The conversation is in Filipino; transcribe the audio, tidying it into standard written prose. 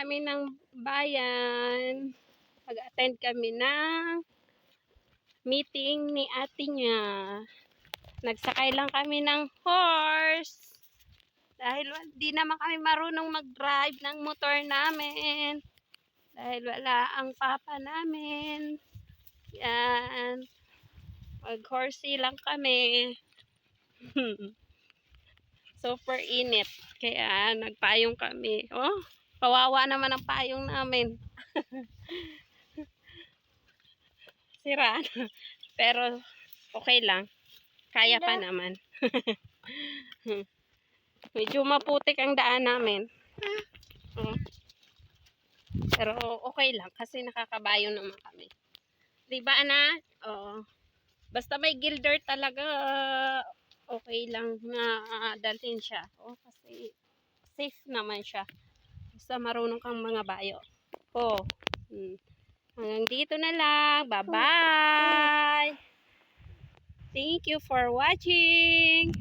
kami ng bayan. Mag-attend kami ng meeting ni ate niya. Nagsakay lang kami ng horse. Dahil di naman kami marunong mag-drive ng motor namin. Dahil wala ang papa namin. Yan. Mag-horsey lang kami. Super init. Kaya nagpayong kami. Oh, kawawa naman ang payong namin. Sira. Pero okay lang. Kaya pa naman. Medyo maputik ang daan namin. Pero okay lang kasi nakakabayo naman kami. Diba anak? Oo. Basta may gilder talaga, okay lang na dalhin siya. Oh, kasi safe naman siya. Basta marunong kang mga bayo. Oh. Hanggang dito na lang. Bye-bye. Thank you for watching.